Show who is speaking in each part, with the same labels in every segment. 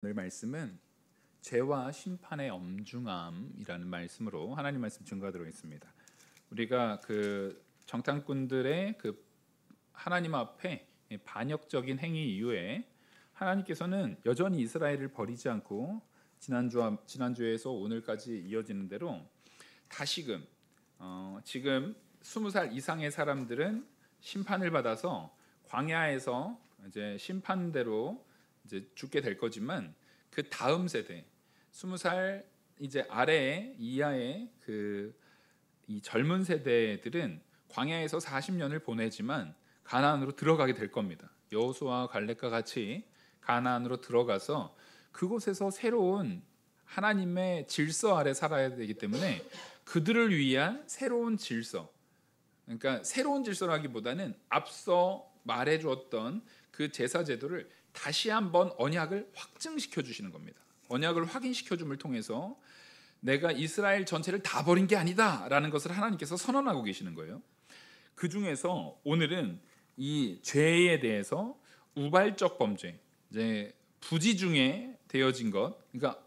Speaker 1: 오늘 말씀은 죄와 심판의 엄중함이라는 말씀으로 하나님 말씀 증거하도록 하겠습니다. 우리가 그 정탐꾼들의 그 하나님 앞에 반역적인 행위 이후에 하나님께서는 여전히 이스라엘을 버리지 않고 지난주에서 오늘까지 이어지는 대로 다시금 지금 20살 이상의 사람들은 심판을 받아서 광야에서 이제 심판대로 이제 죽게 될 거지만 그 다음 세대 20살 이제 아래에 이하의 그 이 젊은 세대들은 광야에서 40년을 보내지만 가나안으로 들어가게 될 겁니다. 여호수아와 갈렙과 같이 가나안으로 들어가서 그곳에서 새로운 하나님의 질서 아래 살아야 되기 때문에 그들을 위한 새로운 질서, 그러니까 새로운 질서라기보다는 앞서 말해 주었던 그 제사 제도를 다시 한번 언약을 확증시켜 주시는 겁니다. 언약을 확인시켜 줌을 통해서 내가 이스라엘 전체를 다 버린 게 아니다라는 것을 하나님께서 선언하고 계시는 거예요. 그 중에서 오늘은 이 죄에 대해서 우발적 범죄, 이제 부지 중에 되어진 것, 그러니까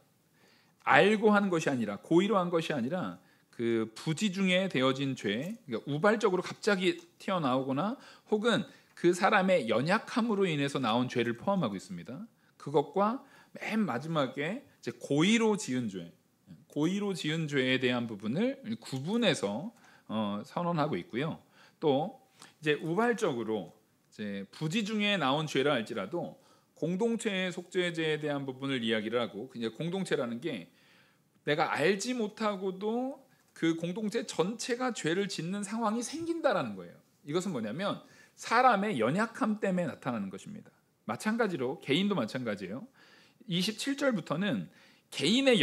Speaker 1: 알고 한 것이 아니라 고의로 한 것이 아니라 그 부지 중에 되어진 죄, 그러니까 우발적으로 갑자기 튀어나오거나 혹은 그 사람의 연약함으로 인해서 나온 죄를 포함하고 있습니다. 그것과 맨 마지막에 이제 고의로 지은 죄, 고의로 지은 죄에 대한 부분을 구분해서 선언하고 있고요. 또 이제 우발적으로 이제 부지 중에 나온 죄라 할지라도 공동체의 속죄죄에 대한 부분을 이야기를 하고, 이제 공동체라는 게 내가 알지 못하고도 그 공동체 전체가 죄를 짓는 상황이 생긴다라는 거예요. 이것은 뭐냐면 사람의 연약함 때문에 나타나는 것입니다. 마찬가지로 개인도 마찬가지예요. 27절부터는 개인의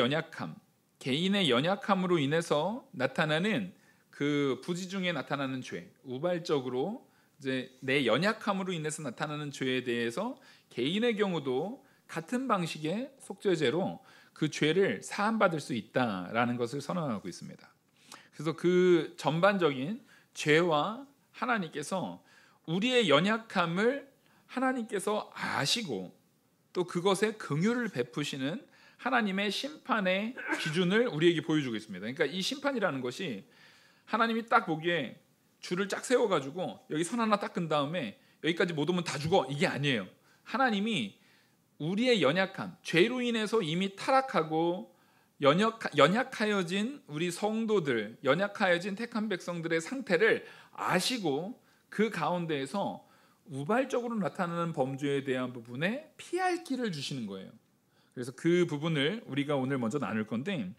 Speaker 1: 연약함으로 인해서 나타나는 그 부지 중에 나타나는 죄, 우발적으로 이제 내 연약함으로 인해서 나타나는 죄에 대해서 개인의 경우도 같은 방식의 속죄죄로 그 죄를 사함받을 수 있다라는 것을 선언하고 있습니다. 그래서 그 전반적인 죄와 하나님께서 우리의 연약함을 하나님께서 아시고 또 그것에 긍휼을 베푸시는 하나님의 심판의 기준을 우리에게 보여주고 있습니다. 그러니까 이 심판이라는 것이 하나님이 딱 보기에 줄을 쫙 세워가지고 여기 선 하나 딱 끈 다음에 여기까지 못 오면 다 죽어, 이게 아니에요. 하나님이 우리의 연약함, 죄로 인해서 이미 타락하고 연약하여진 우리 성도들, 연약하여진 택한 백성들의 상태를 아시고 그 가운데에서 우발적으로 나타나는 범죄에 대한 부분에 피할 길을 주시는 거예요. 그래서 그 부분을 우리가 오늘 먼저 나눌 건데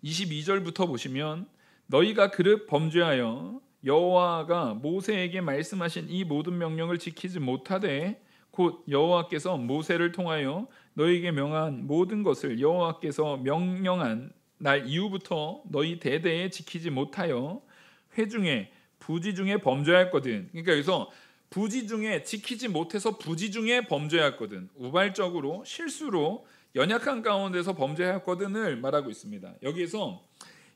Speaker 1: 22절부터 보시면 너희가 그릇 범죄하여 여호와가 모세에게 말씀하신 이 모든 명령을 지키지 못하되 곧 여호와께서 모세를 통하여 너희에게 명한 모든 것을 여호와께서 명령한 날 이후부터 너희 대대에 지키지 못하여 회중에 부지 중에 범죄하였거든. 그러니까 여기서 부지 중에 지키지 못해서 부지 중에 범죄하였거든, 우발적으로 실수로 연약한 가운데서 범죄하였거든을 말하고 있습니다. 여기에서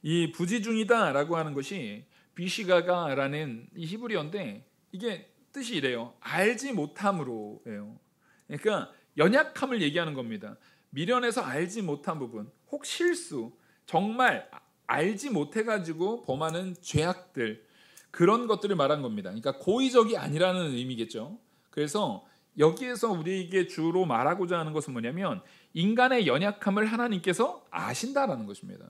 Speaker 1: 이 부지 중이다라고 하는 것이 비시가가라는 이 히브리어인데 이게 뜻이 이래요. 알지 못함으로예요. 그러니까 연약함을 얘기하는 겁니다. 미련해서 알지 못한 부분, 혹 실수, 정말 알지 못해가지고 범하는 죄악들, 그런 것들을 말한 겁니다. 그러니까 고의적이 아니라는 의미겠죠. 그래서 여기에서 우리에게 주로 말하고자 하는 것은 뭐냐면 인간의 연약함을 하나님께서 아신다라는 것입니다.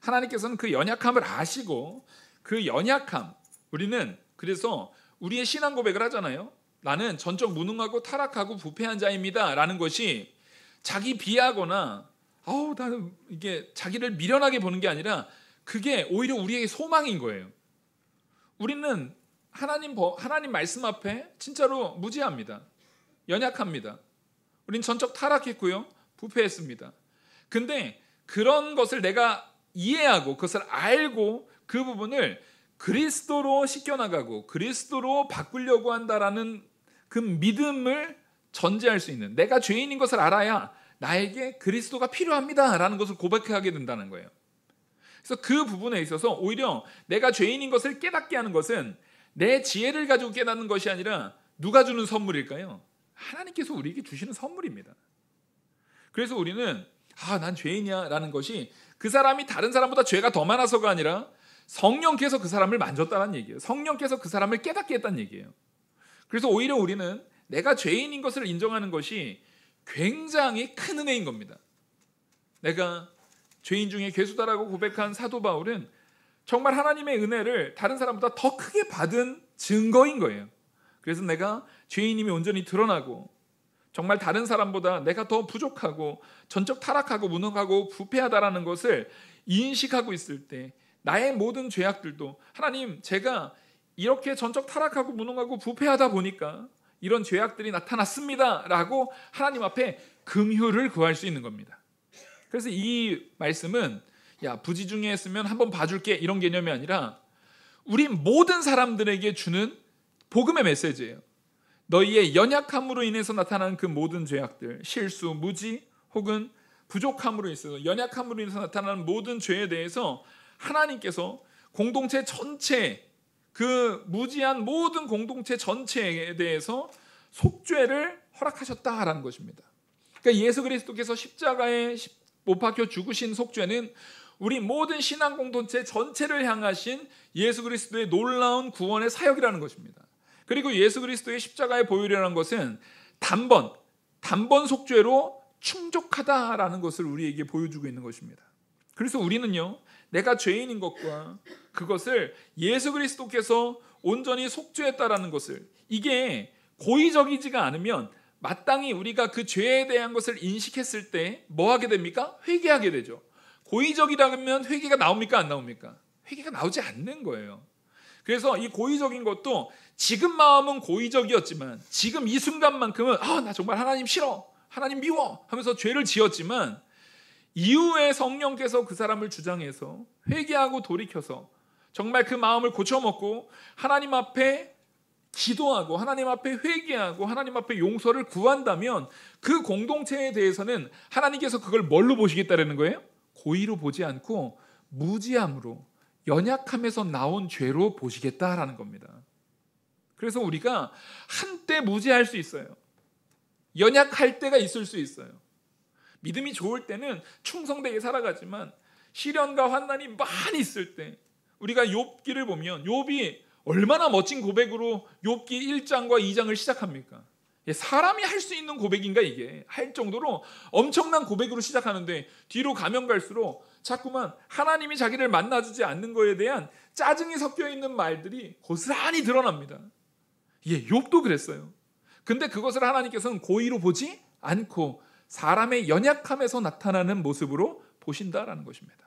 Speaker 1: 하나님께서는 그 연약함을 아시고 그 연약함, 우리는 그래서 우리의 신앙 고백을 하잖아요. 나는 전적 무능하고 타락하고 부패한 자입니다 라는 것이 자기 비하거나 나는 이게 자기를 미련하게 보는 게 아니라 그게 오히려 우리에게 소망인 거예요. 우리는 하나님 말씀 앞에 진짜로 무지합니다. 연약합니다. 우린 전적 타락했고요, 부패했습니다. 근데 그런 것을 내가 이해하고 그것을 알고 그 부분을 그리스도로 씻겨나가고 그리스도로 바꾸려고 한다라는 그 믿음을 전제할 수 있는, 내가 죄인인 것을 알아야 나에게 그리스도가 필요합니다라는 것을 고백하게 된다는 거예요. 그래서 그 부분에 있어서 오히려 내가 죄인인 것을 깨닫게 하는 것은 내 지혜를 가지고 깨닫는 것이 아니라 누가 주는 선물일까요? 하나님께서 우리에게 주시는 선물입니다. 그래서 우리는 난 죄인이야 라는 것이 그 사람이 다른 사람보다 죄가 더 많아서가 아니라 성령께서 그 사람을 만졌다는 얘기예요. 성령께서 그 사람을 깨닫게 했다는 얘기예요. 그래서 오히려 우리는 내가 죄인인 것을 인정하는 것이 굉장히 큰 은혜인 겁니다. 내가 죄인 중에 괴수다라고 고백한 사도 바울은 정말 하나님의 은혜를 다른 사람보다 더 크게 받은 증거인 거예요. 그래서 내가 죄인임이 온전히 드러나고 정말 다른 사람보다 내가 더 부족하고 전적 타락하고 무능하고 부패하다라는 것을 인식하고 있을 때 나의 모든 죄악들도 하나님, 제가 이렇게 전적 타락하고 무능하고 부패하다 보니까 이런 죄악들이 나타났습니다 라고 하나님 앞에 긍휼을 구할 수 있는 겁니다. 그래서 이 말씀은 부지중해했으면 한번 봐줄게 이런 개념이 아니라 우리 모든 사람들에게 주는 복음의 메시지예요. 너희의 연약함으로 인해서 나타나는 그 모든 죄악들, 실수, 무지 혹은 부족함으로 있어서 연약함으로 인해서 나타나는 모든 죄에 대해서 하나님께서 공동체 전체, 그 무지한 모든 공동체 전체에 대해서 속죄를 허락하셨다라는 것입니다. 그러니까 예수 그리스도께서 십자가에 못 박혀 죽으신 속죄는 우리 모든 신앙 공동체 전체를 향하신 예수 그리스도의 놀라운 구원의 사역이라는 것입니다. 그리고 예수 그리스도의 십자가의 보혈이라는 것은 단번 속죄로 충족하다라는 것을 우리에게 보여주고 있는 것입니다. 그래서 우리는요, 내가 죄인인 것과 그것을 예수 그리스도께서 온전히 속죄했다라는 것을, 이게 고의적이지가 않으면 마땅히 우리가 그 죄에 대한 것을 인식했을 때 뭐 하게 됩니까? 회개하게 되죠. 고의적이라면 회개가 나옵니까? 안 나옵니까? 회개가 나오지 않는 거예요. 그래서 이 고의적인 것도 지금 마음은 고의적이었지만 지금 이 순간만큼은 나 정말 하나님 싫어, 하나님 미워 하면서 죄를 지었지만 이후에 성령께서 그 사람을 주장해서 회개하고 돌이켜서 정말 그 마음을 고쳐먹고 하나님 앞에 기도하고 하나님 앞에 회개하고 하나님 앞에 용서를 구한다면 그 공동체에 대해서는 하나님께서 그걸 뭘로 보시겠다는 거예요? 고의로 보지 않고 무지함으로, 연약함에서 나온 죄로 보시겠다라는 겁니다. 그래서 우리가 한때 무지할 수 있어요. 연약할 때가 있을 수 있어요. 믿음이 좋을 때는 충성되게 살아가지만 시련과 환난이 많이 있을 때, 우리가 욥기를 보면 욥이 얼마나 멋진 고백으로 욥기 1장과 2장을 시작합니까? 사람이 할 수 있는 고백인가 이게 할 정도로 엄청난 고백으로 시작하는데 뒤로 가면 갈수록 자꾸만 하나님이 자기를 만나주지 않는 거에 대한 짜증이 섞여 있는 말들이 고스란히 드러납니다. 욥도 그랬어요. 근데 그것을 하나님께서는 고의로 보지 않고 사람의 연약함에서 나타나는 모습으로 보신다라는 것입니다.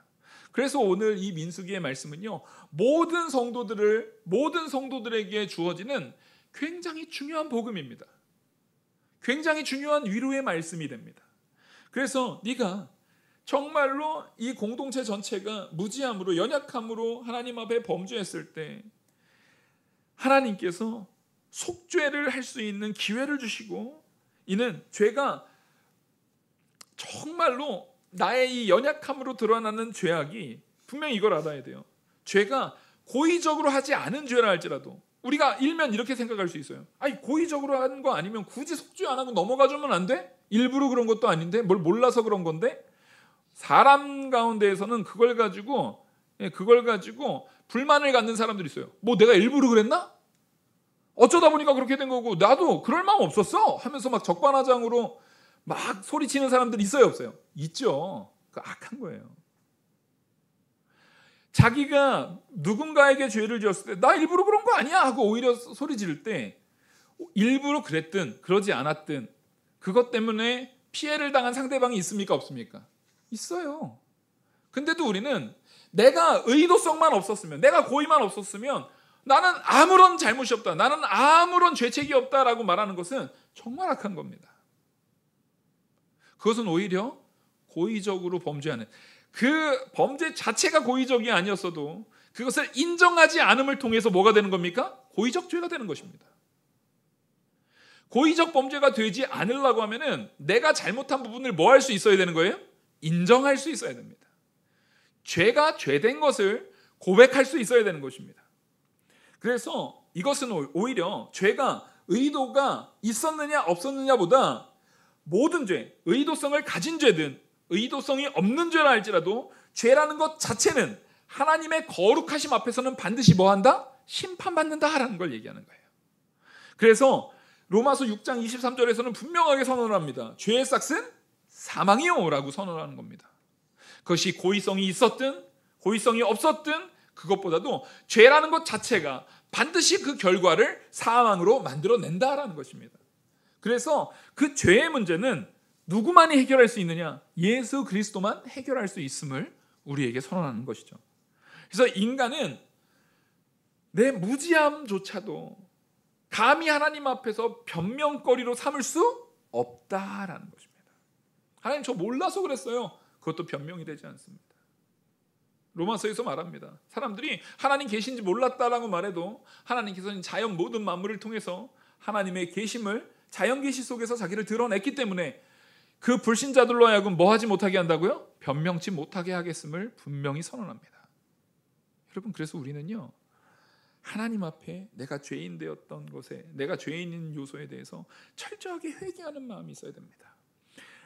Speaker 1: 그래서 오늘 이 민수기의 말씀은요, 모든 성도들에게 주어지는 굉장히 중요한 복음입니다. 굉장히 중요한 위로의 말씀이 됩니다. 그래서 네가 정말로 이 공동체 전체가 무지함으로, 연약함으로 하나님 앞에 범죄했을 때 하나님께서 속죄를 할 수 있는 기회를 주시고, 이는 죄가 정말로 나의 이 연약함으로 드러나는 죄악이 분명히 이걸 알아야 돼요. 죄가 고의적으로 하지 않은 죄라 할지라도 우리가 일면 이렇게 생각할 수 있어요. 고의적으로 한 거 아니면 굳이 속죄 안 하고 넘어가주면 안 돼? 일부러 그런 것도 아닌데 뭘 몰라서 그런 건데? 사람 가운데에서는 그걸 가지고 불만을 갖는 사람들이 있어요. 뭐 내가 일부러 그랬나? 어쩌다 보니까 그렇게 된 거고 나도 그럴 마음 없었어 하면서 막 적반하장으로 막 소리치는 사람들 있어요, 없어요? 있죠. 그 악한 거예요. 자기가 누군가에게 죄를 지었을 때 나 일부러 그런 거 아니야 하고 오히려 소리 지를 때, 일부러 그랬든 그러지 않았든 그것 때문에 피해를 당한 상대방이 있습니까, 없습니까? 있어요. 근데도 우리는 내가 의도성만 없었으면, 내가 고의만 없었으면 나는 아무런 잘못이 없다, 나는 아무런 죄책이 없다라고 말하는 것은 정말 악한 겁니다. 그것은 오히려 고의적으로 범죄하는, 그 범죄 자체가 고의적이 아니었어도 그것을 인정하지 않음을 통해서 뭐가 되는 겁니까? 고의적 죄가 되는 것입니다. 고의적 범죄가 되지 않으려고 하면은 내가 잘못한 부분을 뭐 할 수 있어야 되는 거예요? 인정할 수 있어야 됩니다. 죄가 죄된 것을 고백할 수 있어야 되는 것입니다. 그래서 이것은 오히려 죄가 의도가 있었느냐 없었느냐보다 모든 죄, 의도성을 가진 죄든 의도성이 없는 죄라 할지라도 죄라는 것 자체는 하나님의 거룩하심 앞에서는 반드시 뭐한다? 심판받는다라는 걸 얘기하는 거예요. 그래서 로마서 6장 23절에서는 분명하게 선언합니다. 죄의 삭은 사망이요 라고 선언하는 겁니다. 그것이 고의성이 있었든 고의성이 없었든 그것보다도 죄라는 것 자체가 반드시 그 결과를 사망으로 만들어낸다라는 것입니다. 그래서 그 죄의 문제는 누구만이 해결할 수 있느냐? 예수 그리스도만 해결할 수 있음을 우리에게 선언하는 것이죠. 그래서 인간은 내 무지함조차도 감히 하나님 앞에서 변명거리로 삼을 수 없다라는 것입니다. 하나님 저 몰라서 그랬어요. 그것도 변명이 되지 않습니다. 로마서에서 말합니다. 사람들이 하나님 계신지 몰랐다라고 말해도 하나님께서는 자연 모든 만물을 통해서 하나님의 계심을 자연 계시 속에서 자기를 드러냈기 때문에 그 불신자들로 하여금 뭐 하지 못하게 한다고요? 변명치 못하게 하겠음을 분명히 선언합니다. 여러분, 그래서 우리는요, 하나님 앞에 내가 죄인 되었던 것에, 내가 죄인인 요소에 대해서 철저하게 회개하는 마음이 있어야 됩니다.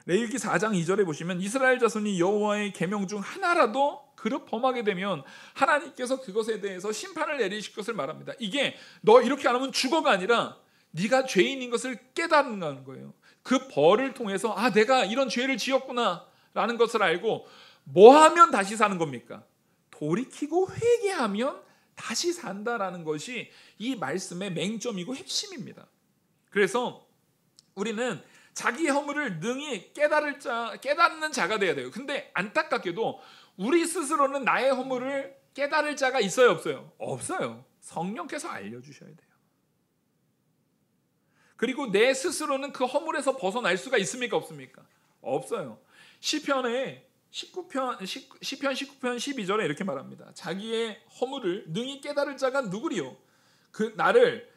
Speaker 1: 레위기 4장 2절에 보시면 이스라엘 자손이 여호와의 계명 중 하나라도 그릇 범하게 되면 하나님께서 그것에 대해서 심판을 내리실 것을 말합니다. 이게 너 이렇게 안 하면 죽어가 아니라 네가 죄인인 것을 깨닫는 거예요. 그 벌을 통해서 아, 내가 이런 죄를 지었구나 라는 것을 알고 뭐 하면 다시 사는 겁니까? 돌이키고 회개하면 다시 산다라는 것이 이 말씀의 맹점이고 핵심입니다. 그래서 우리는 자기의 허물을 능히 깨닫는 자가 돼야 돼요. 근데 안타깝게도 우리 스스로는 나의 허물을 깨달을 자가 있어요, 없어요? 없어요. 성령께서 알려주셔야 돼요. 그리고 내 스스로는 그 허물에서 벗어날 수가 있습니까, 없습니까? 없어요. 시편 19편 12절에 이렇게 말합니다. 자기의 허물을 능히 깨달을 자가 누구리요? 그 나를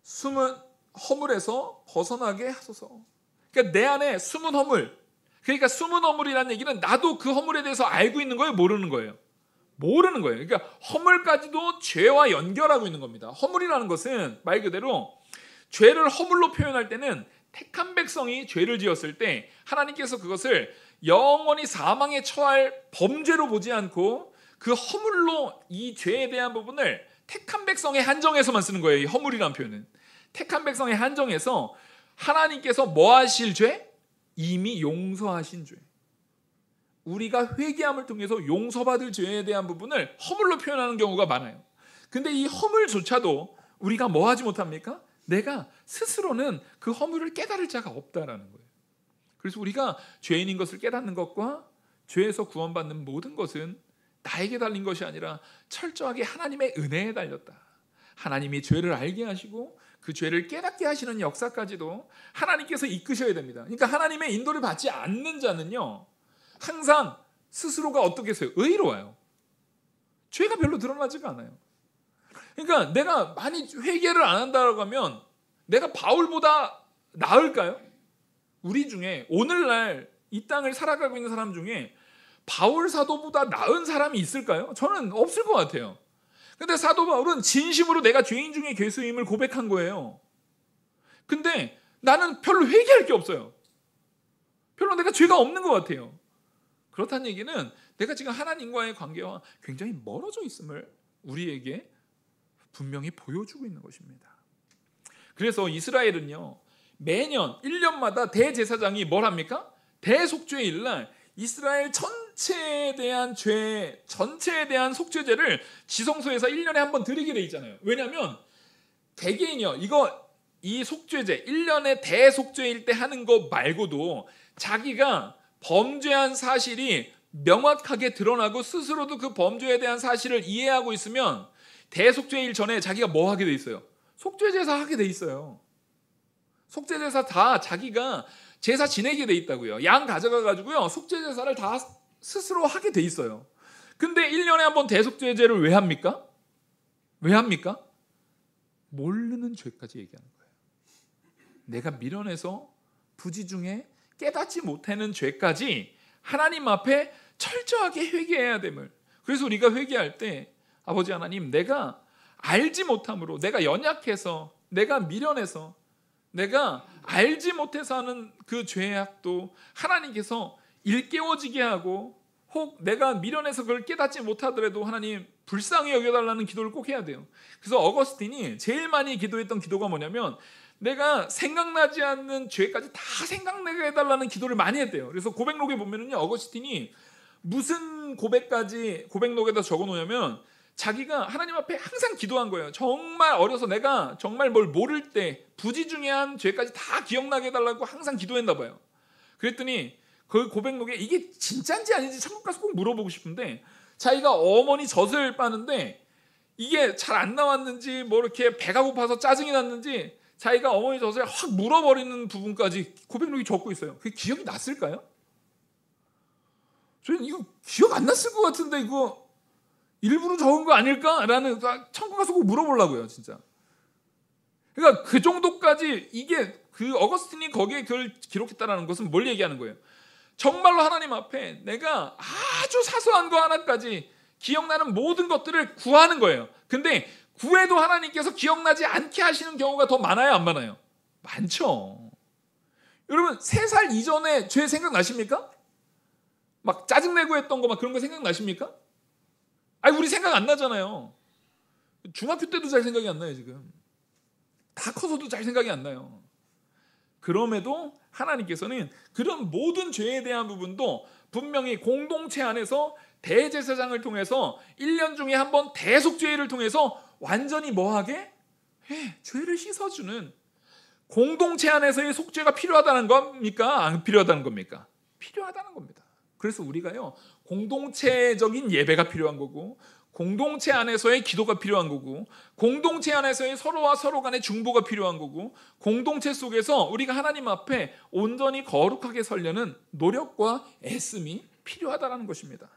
Speaker 1: 숨은 허물에서 벗어나게 하소서. 그러니까 내 안에 숨은 허물, 그러니까 숨은 허물이라는 얘기는 나도 그 허물에 대해서 알고 있는 거예요, 모르는 거예요? 모르는 거예요. 그러니까 허물까지도 죄와 연결하고 있는 겁니다. 허물이라는 것은 말 그대로 죄를 허물로 표현할 때는 택한 백성이 죄를 지었을 때 하나님께서 그것을 영원히 사망에 처할 범죄로 보지 않고 그 허물로 이 죄에 대한 부분을 택한 백성의 한정에서만 쓰는 거예요. 이 허물이라는 표현은 택한 백성의 한정에서 하나님께서 뭐 하실 죄? 이미 용서하신 죄. 우리가 회개함을 통해서 용서받을 죄에 대한 부분을 허물로 표현하는 경우가 많아요. 근데 이 허물조차도 우리가 뭐 하지 못합니까? 내가 스스로는 그 허물을 깨달을 자가 없다라는 거예요. 그래서 우리가 죄인인 것을 깨닫는 것과 죄에서 구원받는 모든 것은 나에게 달린 것이 아니라 철저하게 하나님의 은혜에 달렸다. 하나님이 죄를 알게 하시고 그 죄를 깨닫게 하시는 역사까지도 하나님께서 이끄셔야 됩니다. 그러니까 하나님의 인도를 받지 않는 자는요, 항상 스스로가 어떻게 해서요? 의로워요. 죄가 별로 드러나지가 않아요. 그러니까 내가 많이 회개를 안 한다고 하면 내가 바울보다 나을까요? 우리 중에 오늘날 이 땅을 살아가고 있는 사람 중에 바울 사도보다 나은 사람이 있을까요? 저는 없을 것 같아요. 근데 사도 바울은 진심으로 내가 죄인 중에 괴수임을 고백한 거예요. 근데 나는 별로 회개할 게 없어요. 별로 내가 죄가 없는 것 같아요. 그렇다는 얘기는 내가 지금 하나님과의 관계와 굉장히 멀어져 있음을 우리에게 분명히 보여주고 있는 것입니다. 그래서 이스라엘은요, 매년 1년마다 대제사장이 뭘 합니까? 대속죄일날 이스라엘 전체에 대한 죄, 전체에 대한 속죄제를 지성소에서 1년에 한 번 드리게 돼 있잖아요. 왜냐하면 개개인이요, 이 속죄제 1년에 대속죄일 때 하는 거 말고도 자기가 범죄한 사실이 명확하게 드러나고 스스로도 그 범죄에 대한 사실을 이해하고 있으면 대속죄일 전에 자기가 뭐 하게 돼 있어요? 속죄제사 하게 돼 있어요. 속죄제사 다 자기가 제사 지내게 돼 있다고요. 양 가져가가지고요, 속죄제사를 다 스스로 하게 돼 있어요. 근데 1년에 한 번 대속죄제를 왜 합니까? 왜 합니까? 모르는 죄까지 얘기하는 거예요. 내가 미련해서 부지 중에 깨닫지 못하는 죄까지 하나님 앞에 철저하게 회개해야 됨을. 그래서 우리가 회개할 때 아버지 하나님, 내가 알지 못함으로, 내가 연약해서, 내가 미련해서 내가 알지 못해서 하는 그 죄악도 하나님께서 일깨워지게 하고, 혹 내가 미련해서 그걸 깨닫지 못하더라도 하나님 불쌍히 여겨달라는 기도를 꼭 해야 돼요. 그래서 어거스틴이 제일 많이 기도했던 기도가 뭐냐면, 내가 생각나지 않는 죄까지 다 생각나게 해달라는 기도를 많이 했대요. 그래서 고백록에 보면은요, 어거스틴이 무슨 고백록에다 적어놓냐면, 자기가 하나님 앞에 항상 기도한 거예요. 정말 어려서 내가 정말 뭘 모를 때 부지중요한 죄까지 다 기억나게 해달라고 항상 기도했나 봐요. 그랬더니 그 고백록에 이게 진짜인지 아닌지 천국 가서 꼭 물어보고 싶은데, 자기가 어머니 젖을 빠는데 이게 잘 안 나왔는지 뭐 이렇게 배가 고파서 짜증이 났는지 자기가 어머니 젖을 확 물어버리는 부분까지 고백록이 적고 있어요. 그게 기억이 났을까요? 저는 이거 기억 안 났을 것 같은데 이거 일부러 적은 거 아닐까라는, 천국 가서 꼭 물어보려고요, 진짜. 그러니까 그 정도까지, 이게 그 어거스틴이 거기에 그걸 기록했다라는 것은 뭘 얘기하는 거예요? 정말로 하나님 앞에 내가 아주 사소한 거 하나까지 기억나는 모든 것들을 구하는 거예요. 근데 구해도 하나님께서 기억나지 않게 하시는 경우가 더 많아요, 안 많아요? 많죠. 여러분 3살 이전에 죄 생각나십니까? 막 짜증내고 했던 거 막 그런 거 생각나십니까? 아니, 우리 생각 안 나잖아요. 중학교 때도 잘 생각이 안 나요, 지금. 다 커서도 잘 생각이 안 나요. 그럼에도 하나님께서는 그런 모든 죄에 대한 부분도 분명히 공동체 안에서 대제사장을 통해서 1년 중에 한 번 대속죄를 통해서 완전히 뭐하게? 죄를 씻어주는, 공동체 안에서의 속죄가 필요하다는 겁니까? 안 필요하다는 겁니까? 필요하다는 겁니다. 그래서 우리가요, 공동체적인 예배가 필요한 거고, 공동체 안에서의 기도가 필요한 거고, 공동체 안에서의 서로와 서로 간의 중보가 필요한 거고, 공동체 속에서 우리가 하나님 앞에 온전히 거룩하게 서려는 노력과 애씀이 필요하다는 것입니다.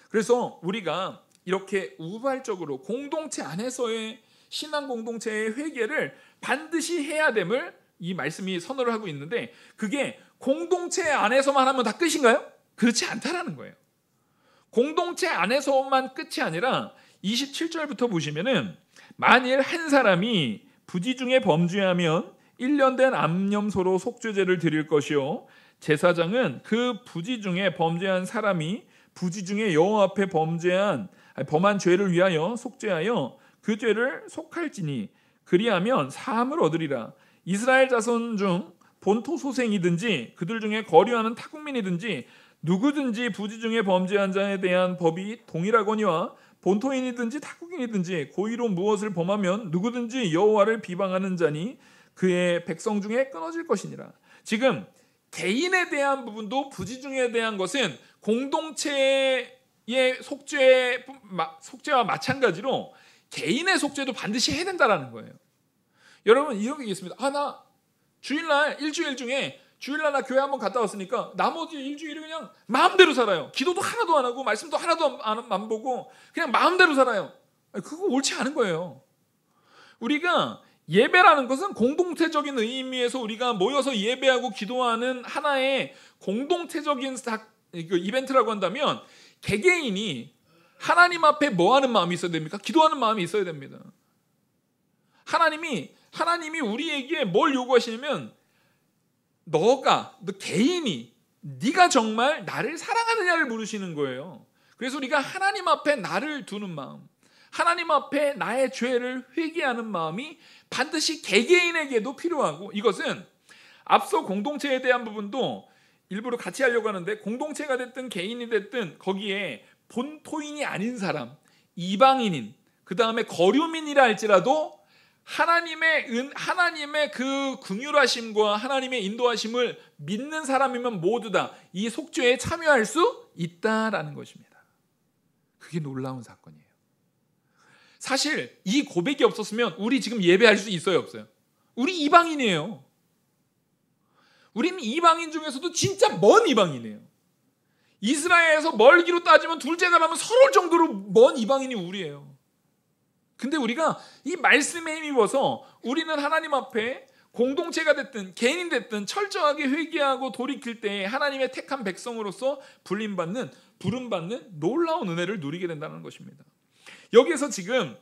Speaker 1: 그래서 우리가 이렇게 우발적으로 공동체 안에서의 신앙 공동체의 회개를 반드시 해야 됨을 이 말씀이 선언을 하고 있는데, 그게 공동체 안에서만 하면 다 끝인가요? 그렇지 않다라는 거예요. 공동체 안에서만 끝이 아니라 27절부터 보시면은, 만일 한 사람이 부지 중에 범죄하면 1년 된 암염소로 속죄제를 드릴 것이요, 제사장은 그 부지 중에 범죄한 사람이 부지 중에 여호와 앞에 범한 죄를 위하여 속죄하여 그 죄를 속할지니, 그리하면 사함을 얻으리라. 이스라엘 자손 중 본토 소생이든지 그들 중에 거류하는 타국민이든지 누구든지 부지 중에 범죄한 자에 대한 법이 동일하거니와 본토인이든지 타국인이든지 고의로 무엇을 범하면 누구든지 여호와를 비방하는 자니 그의 백성 중에 끊어질 것이니라. 지금 개인에 대한 부분도 부지 중에 대한 것은 공동체의 속죄와 마찬가지로 개인의 속죄도 반드시 해야 된다는 거예요. 여러분 이렇게 얘기했습니다. 나 주일날 일주일 중에 주일날 나 교회 한번 갔다 왔으니까 나머지 일주일을 그냥 마음대로 살아요. 기도도 하나도 안 하고 말씀도 하나도 안 보고 그냥 마음대로 살아요. 그거 옳지 않은 거예요. 우리가 예배라는 것은 공동체적인 의미에서 우리가 모여서 예배하고 기도하는 하나의 공동체적인 이벤트라고 한다면, 개개인이 하나님 앞에 뭐 하는 마음이 있어야 됩니까? 기도하는 마음이 있어야 됩니다. 하나님이 우리에게 뭘 요구하시냐면, 너 개인이 네가 정말 나를 사랑하느냐를 물으시는 거예요. 그래서 우리가 하나님 앞에 나를 두는 마음, 하나님 앞에 나의 죄를 회개하는 마음이 반드시 개개인에게도 필요하고, 이것은 앞서 공동체에 대한 부분도 일부러 같이 하려고 하는데, 공동체가 됐든 개인이 됐든 거기에 본토인이 아닌 사람, 이방인인, 그 다음에 거류민이라 할지라도 하나님의 그 긍휼하심과 하나님의 인도하심을 믿는 사람이면 모두 다 이 속죄에 참여할 수 있다라는 것입니다. 그게 놀라운 사건이에요. 사실 이 고백이 없었으면 우리 지금 예배할 수 있어요, 없어요? 우리 이방인이에요. 우리는 이방인 중에서도 진짜 먼 이방인이에요. 이스라엘에서 멀기로 따지면 둘째가 나면 서러울 정도로 먼 이방인이 우리예요. 근데 우리가 이 말씀에 힘입어서 우리는 하나님 앞에 공동체가 됐든 개인이 됐든 철저하게 회개하고 돌이킬 때 하나님의 택한 백성으로서 부름받는 놀라운 은혜를 누리게 된다는 것입니다. 여기에서 지금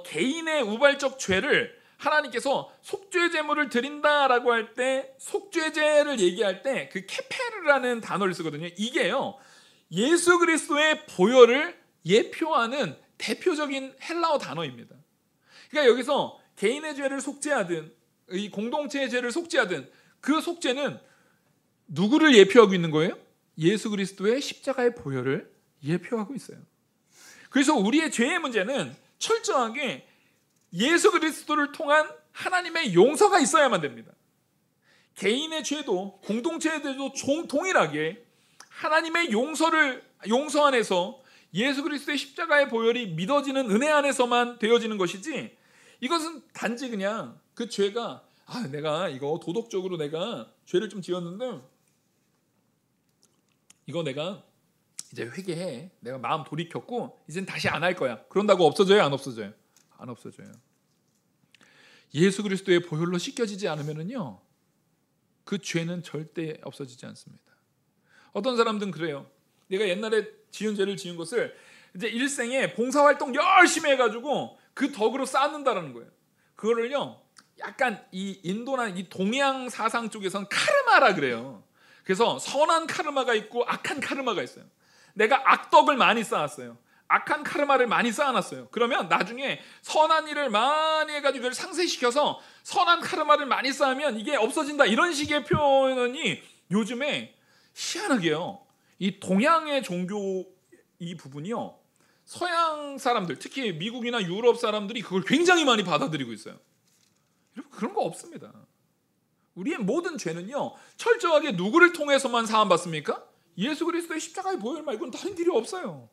Speaker 1: 개인의 우발적 죄를 하나님께서 속죄 제물을 드린다라고 할 때 속죄제를 얘기할 때 그 케페르라는 단어를 쓰거든요. 이게요, 예수 그리스도의 보혈을 예표하는 대표적인 헬라어 단어입니다. 그러니까 여기서 개인의 죄를 속죄하든 이 공동체의 죄를 속죄하든 그 속죄는 누구를 예표하고 있는 거예요? 예수 그리스도의 십자가의 보혈을 예표하고 있어요. 그래서 우리의 죄의 문제는 철저하게 예수 그리스도를 통한 하나님의 용서가 있어야만 됩니다. 개인의 죄도 공동체의 죄도 동일하게 하나님의 용서 안에서 예수 그리스도의 십자가의 보혈이 믿어지는 은혜 안에서만 되어지는 것이지, 이것은 단지 그냥 그 죄가 내가 이거 도덕적으로 내가 죄를 좀 지었는데 이거 내가 이제 회개해, 내가 마음 돌이켰고 이젠 다시 안 할 거야, 그런다고 없어져요? 안 없어져요? 안 없어져요. 예수 그리스도의 보혈로 씻겨지지 않으면요, 그 죄는 절대 없어지지 않습니다. 어떤 사람들은 그래요. 내가 옛날에 지은 죄를 지은 것을 이제 일생에 봉사활동 열심히 해가지고 그 덕으로 쌓는다라는 거예요. 그거를요, 약간 이 인도나 이 동양 사상 쪽에서는 카르마라 그래요. 그래서 선한 카르마가 있고 악한 카르마가 있어요. 내가 악덕을 많이 쌓았어요. 악한 카르마를 많이 쌓아놨어요. 그러면 나중에 선한 일을 많이 해가지고 이걸 상쇄시켜서 선한 카르마를 많이 쌓으면 이게 없어진다, 이런 식의 표현이 요즘에 희한하게요, 이 동양의 종교 이 부분이요, 서양 사람들, 특히 미국이나 유럽 사람들이 그걸 굉장히 많이 받아들이고 있어요. 여러분, 그런 거 없습니다. 우리의 모든 죄는요, 철저하게 누구를 통해서만 사함받습니까? 예수 그리스도의 십자가의 보혈 말고는 다른 길이 없어요.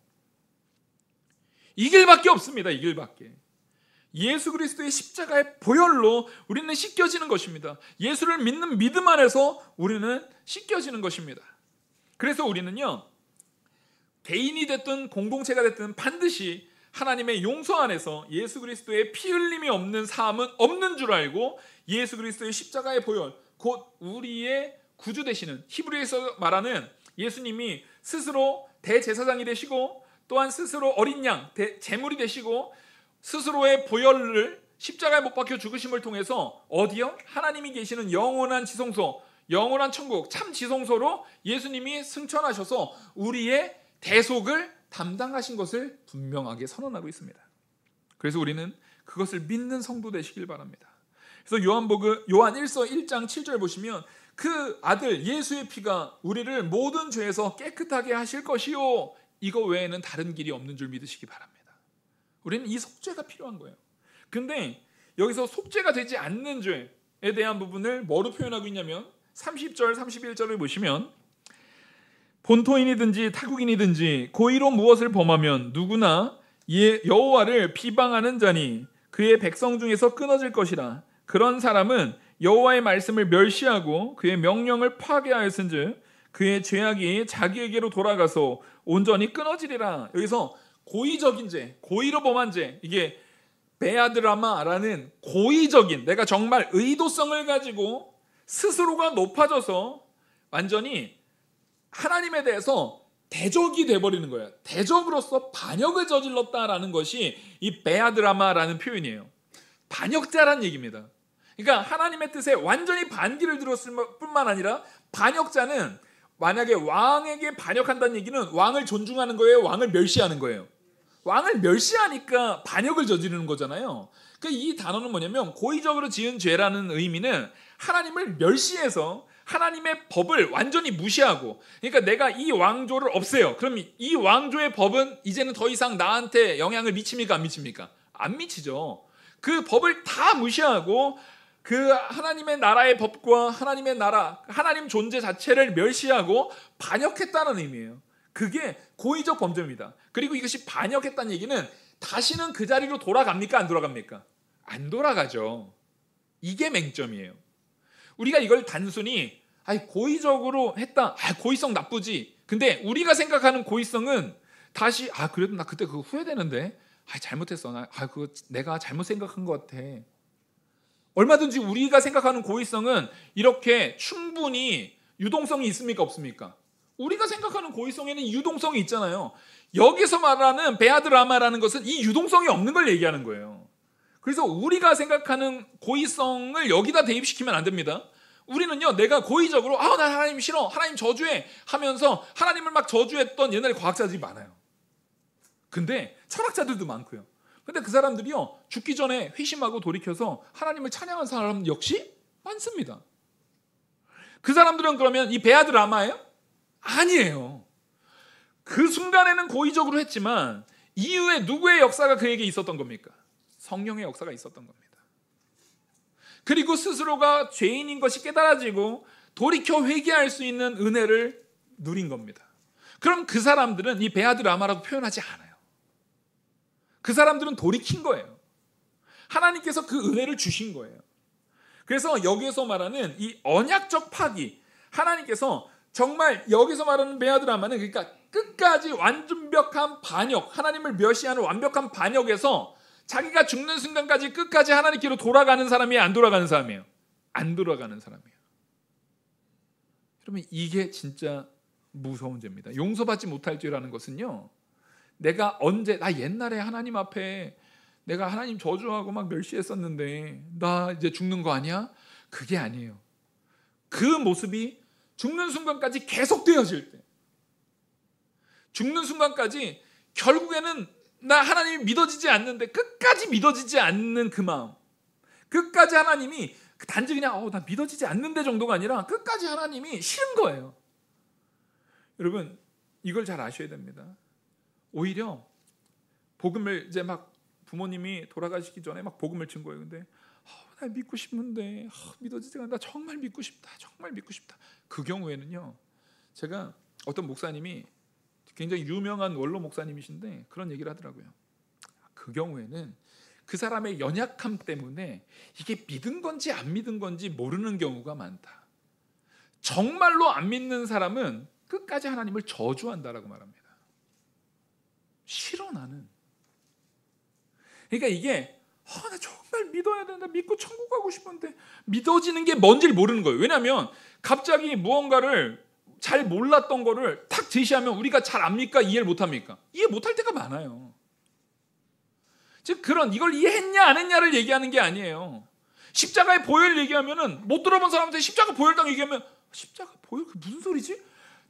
Speaker 1: 이 길밖에 없습니다. 이 길밖에. 예수 그리스도의 십자가의 보혈로 우리는 씻겨지는 것입니다. 예수를 믿는 믿음 안에서 우리는 씻겨지는 것입니다. 그래서 우리는요, 개인이 됐든 공동체가 됐든 반드시 하나님의 용서 안에서 예수 그리스도의 피 흘림이 없는 삶은 없는 줄 알고 예수 그리스도의 십자가의 보혈, 곧 우리의 구주 되시는, 히브리에서 말하는 예수님이 스스로 대제사장이 되시고 또한 스스로 어린 양 제물이 되시고 스스로의 보혈을 십자가에 못 박혀 죽으심을 통해서 어디요? 하나님이 계시는 영원한 지성소, 영원한 천국, 참 지성소로 예수님이 승천하셔서 우리의 대속을 담당하신 것을 분명하게 선언하고 있습니다. 그래서 우리는 그것을 믿는 성도 되시길 바랍니다. 그래서 요한 1서 1장 7절 보시면 그 아들 예수의 피가 우리를 모든 죄에서 깨끗하게 하실 것이요, 이거 외에는 다른 길이 없는 줄 믿으시기 바랍니다. 우리는 이 속죄가 필요한 거예요. 근데 여기서 속죄가 되지 않는 죄에 대한 부분을 뭐로 표현하고 있냐면 30절 31절을 보시면, 본토인이든지 타국인이든지 고의로 무엇을 범하면 누구나 여호와를 비방하는 자니 그의 백성 중에서 끊어질 것이라. 그런 사람은 여호와의 말씀을 멸시하고 그의 명령을 파괴하였은즉 그의 죄악이 자기에게로 돌아가서 온전히 끊어지리라. 여기서 고의적인 죄, 고의로 범한 죄, 이게 베아드라마라는 고의적인, 내가 정말 의도성을 가지고 스스로가 높아져서 완전히 하나님에 대해서 대적이 돼버리는 거예요. 대적으로서 반역을 저질렀다라는 것이 이 베아드라마라는 표현이에요. 반역자란 얘기입니다. 그러니까 하나님의 뜻에 완전히 반기를 들었을 뿐만 아니라 반역자는 만약에 왕에게 반역한다는 얘기는 왕을 존중하는 거예요? 왕을 멸시하는 거예요? 왕을 멸시하니까 반역을 저지르는 거잖아요. 이 단어는 뭐냐면 고의적으로 지은 죄라는 의미는 하나님을 멸시해서 하나님의 법을 완전히 무시하고, 그러니까 내가 이 왕조를 없애요. 그럼 이 왕조의 법은 이제는 더 이상 나한테 영향을 미칩니까? 안 미칩니까? 안 미치죠. 그 법을 다 무시하고 그 하나님의 나라의 법과 하나님의 나라, 하나님 존재 자체를 멸시하고 반역했다는 의미예요. 그게 고의적 범죄입니다. 그리고 이것이 반역했다는 얘기는 다시는 그 자리로 돌아갑니까? 안 돌아갑니까? 안 돌아가죠. 이게 맹점이에요. 우리가 이걸 단순히 고의적으로 했다, 고의성 나쁘지. 근데 우리가 생각하는 고의성은 다시 그래도 나 그때 그거 후회되는데, 잘못했어, 그거 내가 잘못 생각한 것 같아. 얼마든지 우리가 생각하는 고의성은 이렇게 충분히 유동성이 있습니까? 없습니까? 우리가 생각하는 고의성에는 유동성이 있잖아요. 여기서 말하는 베아드라마라는 것은 이 유동성이 없는 걸 얘기하는 거예요. 그래서 우리가 생각하는 고의성을 여기다 대입시키면 안 됩니다. 우리는요, 내가 고의적으로 나 하나님 싫어, 하나님 저주해 하면서 하나님을 막 저주했던 옛날에 과학자들이 많아요. 근데 철학자들도 많고요. 근데 그 사람들이요, 죽기 전에 회심하고 돌이켜서 하나님을 찬양한 사람 역시 많습니다. 그 사람들은 그러면 이 베아드 라마예요? 아니에요. 그 순간에는 고의적으로 했지만 이후에 누구의 역사가 그에게 있었던 겁니까? 성령의 역사가 있었던 겁니다. 그리고 스스로가 죄인인 것이 깨달아지고 돌이켜 회개할 수 있는 은혜를 누린 겁니다. 그럼 그 사람들은 이 베아드 라마라고 표현하지 않아요. 그 사람들은 돌이킨 거예요. 하나님께서 그 은혜를 주신 거예요. 그래서 여기에서 말하는 이 언약적 파기, 하나님께서 정말 여기서 말하는 베아드 라마는 그러니까 끝까지 완벽한 반역, 하나님을 멸시하는 완벽한 반역에서 자기가 죽는 순간까지 끝까지 하나님께로 돌아가는 사람이에요? 안 돌아가는 사람이에요? 안 돌아가는 사람이에요. 여러분, 이게 진짜 무서운 죄입니다. 용서받지 못할 죄라는 것은요, 내가 나 옛날에 하나님 앞에 내가 하나님 저주하고 막 멸시했었는데 나 이제 죽는 거 아니야? 그게 아니에요. 그 모습이 죽는 순간까지 계속되어질 때, 죽는 순간까지 결국에는 나 하나님이 믿어지지 않는데 끝까지 믿어지지 않는 그 마음, 끝까지 하나님이 단지 그냥 나 믿어지지 않는데 정도가 아니라 끝까지 하나님이 싫은 거예요. 여러분, 이걸 잘 아셔야 됩니다. 오히려 복음을 이제 막 부모님이 돌아가시기 전에 막 복음을 친 거예요. 근데 나 믿고 싶은데 믿어지지가 않아. 나 정말 믿고 싶다. 정말 믿고 싶다. 그 경우에는요, 제가 어떤 목사님이 굉장히 유명한 원로 목사님이신데 그런 얘기를 하더라고요. 그 경우에는 그 사람의 연약함 때문에 이게 믿은 건지 안 믿은 건지 모르는 경우가 많다. 정말로 안 믿는 사람은 끝까지 하나님을 저주한다라고 말합니다. 싫어 나는. 그러니까 이게 나 정말 믿어야 된다, 믿고 천국 가고 싶은데 믿어지는 게 뭔지를 모르는 거예요. 왜냐하면 갑자기 무언가를 잘 몰랐던 거를 탁 제시하면 우리가 잘 압니까? 이해를 못합니까? 이해 못할 때가 많아요. 즉 이걸 이해했냐 안 했냐를 얘기하는 게 아니에요. 십자가의 보혈을 얘기하면은 못 들어본 사람한테 십자가 보혈당 얘기하면 십자가 보혈 그 무슨 소리지?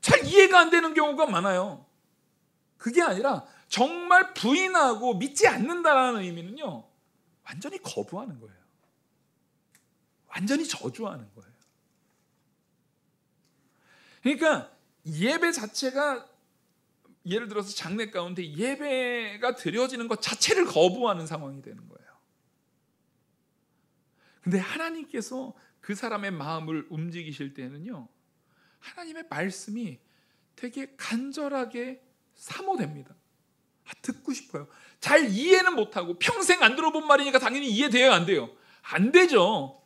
Speaker 1: 잘 이해가 안 되는 경우가 많아요. 그게 아니라 정말 부인하고 믿지 않는다라는 의미는요, 완전히 거부하는 거예요. 완전히 저주하는 거예요. 그러니까 예배 자체가, 예를 들어서 장례 가운데 예배가 드려지는 것 자체를 거부하는 상황이 되는 거예요. 근데 하나님께서 그 사람의 마음을 움직이실 때는요, 하나님의 말씀이 되게 간절하게 사모됩니다. 듣고 싶어요. 잘 이해는 못하고 평생 안 들어본 말이니까 당연히 이해돼요, 안 돼요? 안 되죠.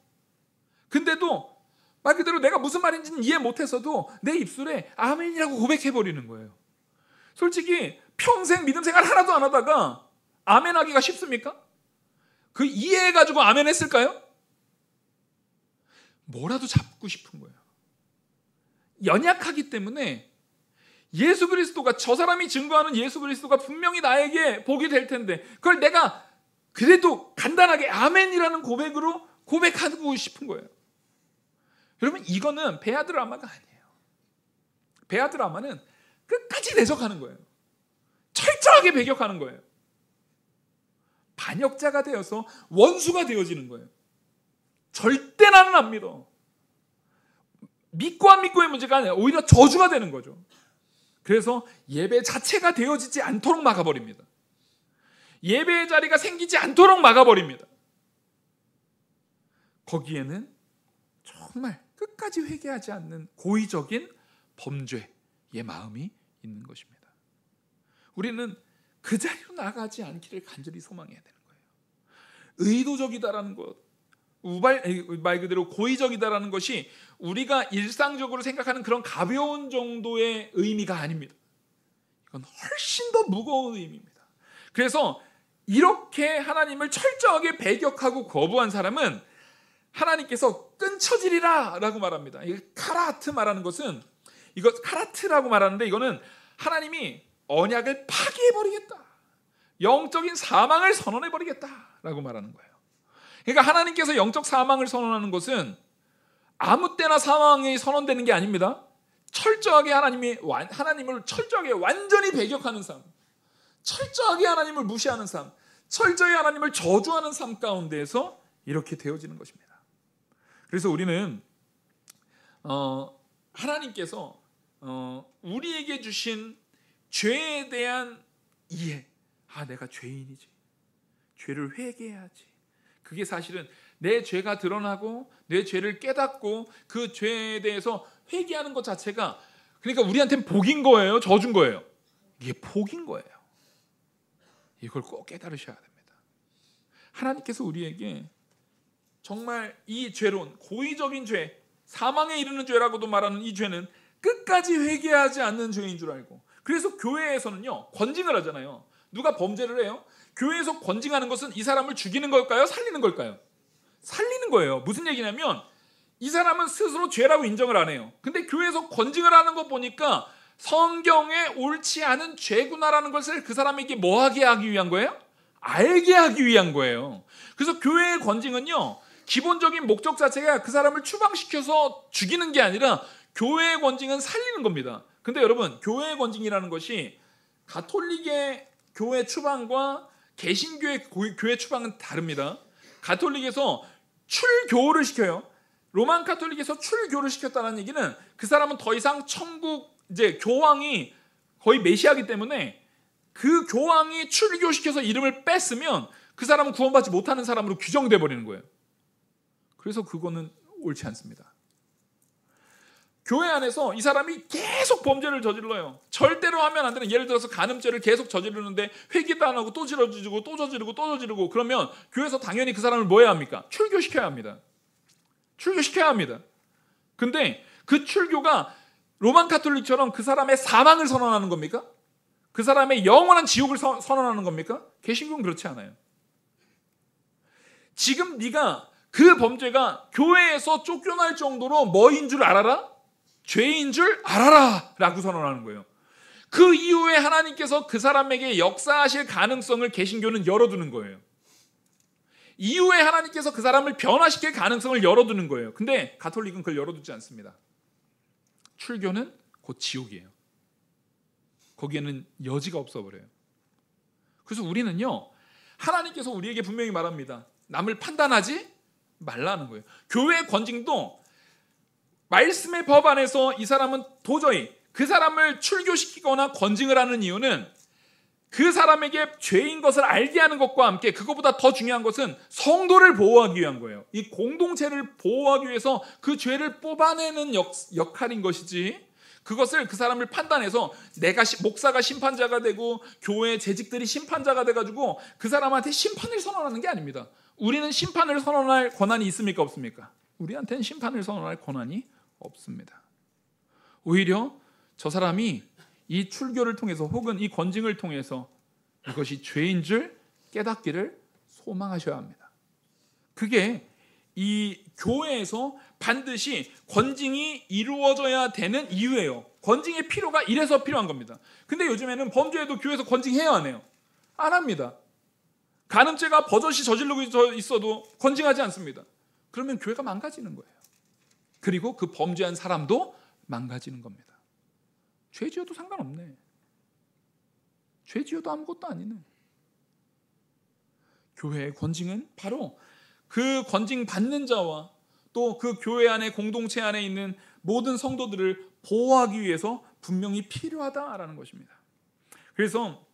Speaker 1: 근데도 말 그대로 내가 무슨 말인지는 이해 못해서도 내 입술에 아멘이라고 고백해버리는 거예요. 솔직히 평생 믿음 생활 하나도 안 하다가 아멘하기가 쉽습니까? 그 이해해가지고 아멘 했을까요? 뭐라도 잡고 싶은 거예요. 연약하기 때문에 예수 그리스도가, 저 사람이 증거하는 예수 그리스도가 분명히 나에게 복이 될 텐데 그걸 내가 그래도 간단하게 아멘이라는 고백으로 고백하고 싶은 거예요. 여러분, 이거는 베아드 라마가 아니에요. 베아드 라마는 끝까지 내적하는 거예요. 철저하게 배격하는 거예요. 반역자가 되어서 원수가 되어지는 거예요. 절대 나는 안 믿어. 믿고 안 믿고의 문제가 아니라 오히려 저주가 되는 거죠. 그래서 예배 자체가 되어지지 않도록 막아버립니다. 예배의 자리가 생기지 않도록 막아버립니다. 거기에는 정말 끝까지 회개하지 않는 고의적인 범죄의 마음이 있는 것입니다. 우리는 그 자리로 나가지 않기를 간절히 소망해야 되는 거예요. 의도적이다라는 것, 말 그대로 고의적이다라는 것이 우리가 일상적으로 생각하는 그런 가벼운 정도의 의미가 아닙니다. 이건 훨씬 더 무거운 의미입니다. 그래서 이렇게 하나님을 철저하게 배격하고 거부한 사람은 하나님께서 끊쳐지리라 라고 말합니다. 이 카라트 말하는 것은, 이거 카라트라고 말하는데 이거는 하나님이 언약을 파기해버리겠다, 영적인 사망을 선언해버리겠다 라고 말하는 거예요. 그러니까 하나님께서 영적 사망을 선언하는 것은 아무 때나 사망이 선언되는 게 아닙니다. 철저하게 하나님을 철저하게 완전히 배격하는 삶, 철저하게 하나님을 무시하는 삶, 철저히 하나님을 저주하는 삶 가운데에서 이렇게 되어지는 것입니다. 그래서 우리는 하나님께서 우리에게 주신 죄에 대한 이해, 내가 죄인이지, 죄를 회개해야지. 그게 사실은 내 죄가 드러나고 내 죄를 깨닫고 그 죄에 대해서 회개하는 것 자체가, 그러니까 우리한테는 복인 거예요, 저준 거예요? 이게 복인 거예요. 이걸 꼭 깨달으셔야 됩니다. 하나님께서 우리에게 정말 이 죄론, 고의적인 죄, 사망에 이르는 죄라고도 말하는 이 죄는 끝까지 회개하지 않는 죄인 줄 알고, 그래서 교회에서는요 권징을 하잖아요. 누가 범죄를 해요? 교회에서 권징하는 것은 이 사람을 죽이는 걸까요? 살리는 걸까요? 살리는 거예요. 무슨 얘기냐면 이 사람은 스스로 죄라고 인정을 안 해요. 근데 교회에서 권징을 하는 거 보니까 성경에 옳지 않은 죄구나라는 것을 그 사람에게 뭐 하게 하기 위한 거예요? 알게 하기 위한 거예요. 그래서 교회의 권징은요 기본적인 목적 자체가 그 사람을 추방시켜서 죽이는 게 아니라 교회의 권징은 살리는 겁니다. 근데 여러분, 교회의 권징이라는 것이 가톨릭의 교회 추방과 개신교의 교회 추방은 다릅니다. 가톨릭에서 출교를 시켜요. 로만 가톨릭에서 출교를 시켰다는 얘기는 그 사람은 더 이상 천국 이제 교황이 거의 메시아이기 때문에 그 교황이 출교시켜서 이름을 뺐으면 그 사람은 구원받지 못하는 사람으로 규정돼 버리는 거예요. 그래서 그거는 옳지 않습니다. 교회 안에서 이 사람이 계속 범죄를 저질러요. 절대로 하면 안 되는, 예를 들어서 간음죄를 계속 저지르는데 회개도 안 하고 또 저지르고 또 저지르고 또 저지르고, 그러면 교회에서 당연히 그 사람을 뭐 해야 합니까? 출교시켜야 합니다. 출교시켜야 합니다. 근데 그 출교가 로만 가톨릭처럼 그 사람의 사망을 선언하는 겁니까? 그 사람의 영원한 지옥을 선언하는 겁니까? 개신교는 그렇지 않아요. 지금 네가 그 범죄가 교회에서 쫓겨날 정도로 뭐인 줄 알아라? 죄인 줄 알아라 라고 선언하는 거예요. 그 이후에 하나님께서 그 사람에게 역사하실 가능성을 개신교는 열어두는 거예요. 이후에 하나님께서 그 사람을 변화시킬 가능성을 열어두는 거예요. 근데 가톨릭은 그걸 열어두지 않습니다. 출교는 곧 지옥이에요. 거기에는 여지가 없어버려요. 그래서 우리는요, 하나님께서 우리에게 분명히 말합니다. 남을 판단하지 말라는 거예요. 교회의 권징도 말씀의 법 안에서 이 사람은 도저히, 그 사람을 출교시키거나 권징을 하는 이유는 그 사람에게 죄인 것을 알게 하는 것과 함께 그것보다 더 중요한 것은 성도를 보호하기 위한 거예요. 이 공동체를 보호하기 위해서 그 죄를 뽑아내는 역할인 것이지, 그것을 그 사람을 판단해서 내가 목사가 심판자가 되고 교회 재직들이 심판자가 돼가지고 그 사람한테 심판을 선언하는 게 아닙니다. 우리는 심판을 선언할 권한이 있습니까? 없습니까? 우리한테는 심판을 선언할 권한이 없습니다. 오히려 저 사람이 이 출교를 통해서 혹은 이 권징을 통해서 이것이 죄인 줄 깨닫기를 소망하셔야 합니다. 그게 이 교회에서 반드시 권징이 이루어져야 되는 이유예요. 권징의 필요가 이래서 필요한 겁니다. 근데 요즘에는 범죄에도 교회에서 권징해야 안 해요? 안 합니다. 간음죄가 버젓이 저지르고 있어도 권징하지 않습니다. 그러면 교회가 망가지는 거예요. 그리고 그 범죄한 사람도 망가지는 겁니다. 죄 지어도 상관없네. 죄 지어도 아무것도 아니네. 교회의 권징은 바로 그 권징 받는 자와 또 그 교회 안에 공동체 안에 있는 모든 성도들을 보호하기 위해서 분명히 필요하다라는 것입니다. 그래서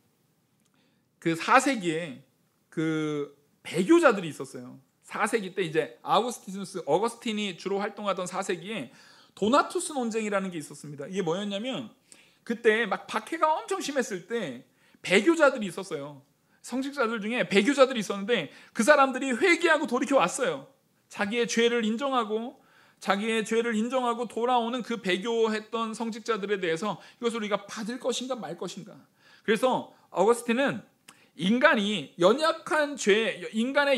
Speaker 1: 그 4세기에 그 배교자들이 있었어요. 4세기 때 이제 어거스틴이 주로 활동하던 4세기에 도나투스 논쟁이라는 게 있었습니다. 이게 뭐였냐면 그때 막 박해가 엄청 심했을 때 배교자들이 있었어요. 성직자들 중에 배교자들이 있었는데 그 사람들이 회개하고 돌이켜 왔어요. 자기의 죄를 인정하고 돌아오는 그 배교했던 성직자들에 대해서 이것을 우리가 받을 것인가 말 것인가. 그래서 어거스틴은 인간의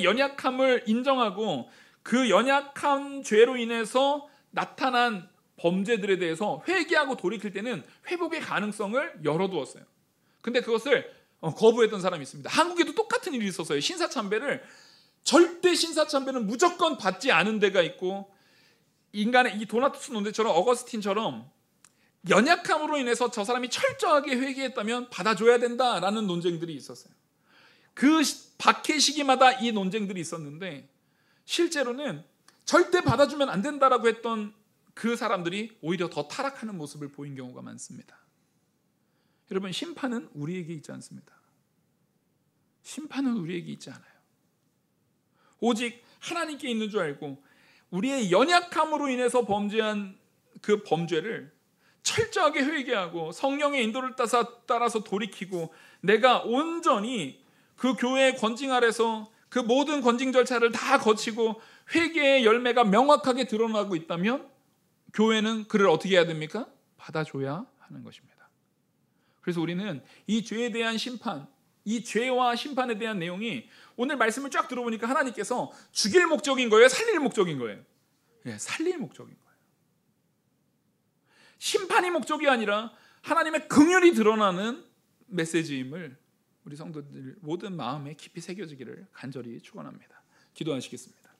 Speaker 1: 연약함을 인정하고 그 연약한 죄로 인해서 나타난 범죄들에 대해서 회개하고 돌이킬 때는 회복의 가능성을 열어두었어요. 근데 그것을 거부했던 사람이 있습니다. 한국에도 똑같은 일이 있었어요. 신사참배를 절대 신사참배는 무조건 받지 않은 데가 있고, 인간의 이 도나투스 논제처럼 어거스틴처럼 연약함으로 인해서 저 사람이 철저하게 회개했다면 받아줘야 된다라는 논쟁들이 있었어요. 그 박해 시기마다 이 논쟁들이 있었는데, 실제로는 절대 받아주면 안 된다라고 했던 그 사람들이 오히려 더 타락하는 모습을 보인 경우가 많습니다. 여러분, 심판은 우리에게 있지 않습니다. 심판은 우리에게 있지 않아요. 오직 하나님께 있는 줄 알고 우리의 연약함으로 인해서 범죄한 그 범죄를 철저하게 회개하고 성령의 인도를 따라서 돌이키고, 내가 온전히 그 교회의 권징 아래서 그 모든 권징 절차를 다 거치고 회개의 열매가 명확하게 드러나고 있다면 교회는 그를 어떻게 해야 됩니까? 받아줘야 하는 것입니다. 그래서 우리는 이 죄에 대한 심판, 이 죄와 심판에 대한 내용이 오늘 말씀을 쫙 들어보니까 하나님께서 죽일 목적인 거예요? 살릴 목적인 거예요? 예, 살릴 목적인 거예요. 심판이 목적이 아니라 하나님의 긍휼이 드러나는 메시지임을 우리 성도들 모든 마음에 깊이 새겨지기를 간절히 축원합니다. 기도하시겠습니다.